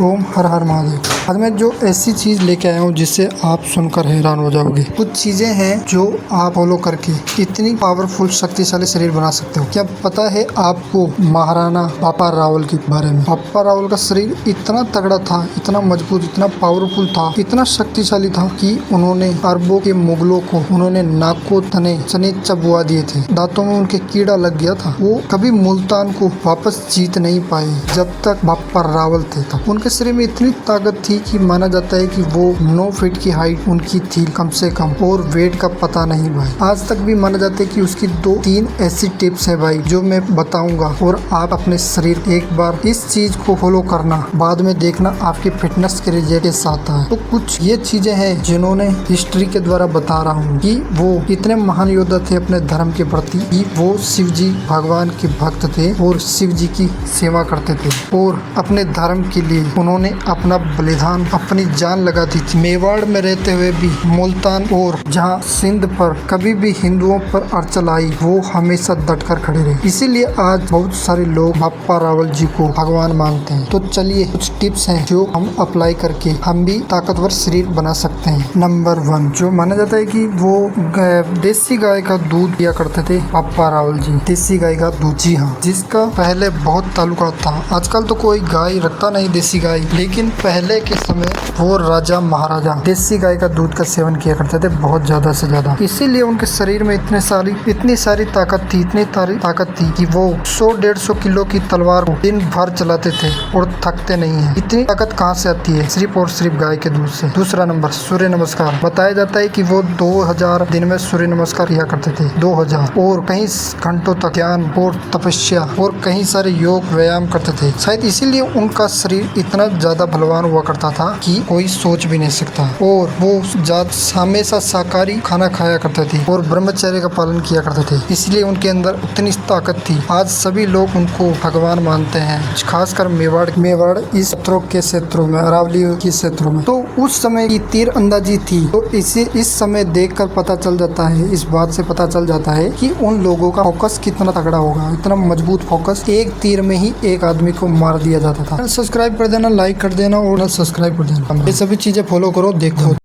ओम हर हर महादेव। आज मैं जो ऐसी चीज लेके आया हूँ जिससे आप सुनकर हैरान हो जाओगे। कुछ चीजें हैं जो आप फॉलो करके इतनी पावरफुल शक्तिशाली शरीर बना सकते हो। क्या पता है आपको महाराणा बापा रावल के बारे में? बापा रावल का शरीर इतना तगड़ा था, इतना मजबूत, इतना पावरफुल था, इतना शक्तिशाली था कि उन्होंने अरबों के मुगलों को उन्होंने नाको तने चने चबवा दिए थे। दांतों में उनके कीड़ा लग गया था। वो कभी मुल्तान को वापस जीत नहीं पाए जब तक बापा रावल थे। तब उनके शरीर में इतनी ताकत थी कि माना जाता है कि वो 9 फीट की हाइट उनकी थी कम से कम, और वेट का पता नहीं भाई। आज तक भी माना जाता है कि उसकी 2-3 ऐसी टिप्स है भाई जो मैं बताऊंगा, और आप अपने शरीर एक बार इस चीज को फॉलो करना, बाद में देखना आपके फिटनेस के रिजल्ट के साथ है। तो कुछ ये चीजें हैं जिन्होंने हिस्ट्री के द्वारा बता रहा हूँ कि वो इतने महान योद्धा थे अपने धर्म के प्रति कि वो शिव जी भगवान के भक्त थे और शिव जी की सेवा करते थे, और अपने धर्म के लिए उन्होंने अपना बलिदान, अपनी जान लगा दी थी। मेवाड़ में रहते हुए भी, मुल्तान और जहाँ सिंध पर कभी भी हिंदुओं पर अड़चन आई, वो हमेशा डटकर खड़े रहे। इसीलिए आज बहुत सारे लोग बापा रावल जी को भगवान मानते हैं। तो चलिए कुछ टिप्स हैं जो हम अप्लाई करके हम भी ताकतवर शरीर बना सकते हैं। नंबर 1, जो माना जाता है कि वो देसी गाय का दूध पिया करते थे बापा रावल जी। देसी गाय का दूध, जी हाँ, जिसका पहले बहुत ताल्लुकात था। आजकल तो कोई गाय रखता नहीं देसी गाय, लेकिन पहले के समय वो राजा महाराजा देसी गाय का दूध का सेवन किया करते थे, बहुत ज्यादा से ज्यादा। इसीलिए उनके शरीर में इतनी सारी ताकत थी कि वो 100-150 किलो की तलवार को दिन भर चलाते थे और थकते नहीं है। इतनी ताकत कहाँ से आती है? सिर्फ और सिर्फ गाय के दूध से। दूसरा नंबर, सूर्य नमस्कार। बताया जाता है कि वो 2000 दिन में सूर्य नमस्कार किया करते थे, 2000, और कई घंटों तक ज्ञान और तपस्या और कई सारे योग व्यायाम करते थे। शायद इसीलिए उनका शरीर इतना ज्यादा बलवान हुआ करता था कि कोई सोच भी नहीं सकता। और वो हमेशा शाकाहारी खाना खाया करते थे और ब्रह्मचर्य का पालन किया करते थे, इसलिए उनके अंदर उतनी ताकत थी। आज सभी लोग उनको भगवान मानते हैं, खासकर मेवाड़ इस क्षेत्रों के क्षेत्रों में, अरावली के क्षेत्रों में। तो उस समय की तीर अंदाजी थी। तो इसे इस समय देखकर पता चल जाता है, इस बात से पता चल जाता है कि उन लोगों का फोकस कितना तगड़ा होगा। इतना मजबूत फोकस, एक तीर में ही एक आदमी को मार दिया जाता था। सब्सक्राइब कर देना, लाइक कर देना और सब्सक्राइब कर देना। ये सभी चीजें फॉलो करो, देखो।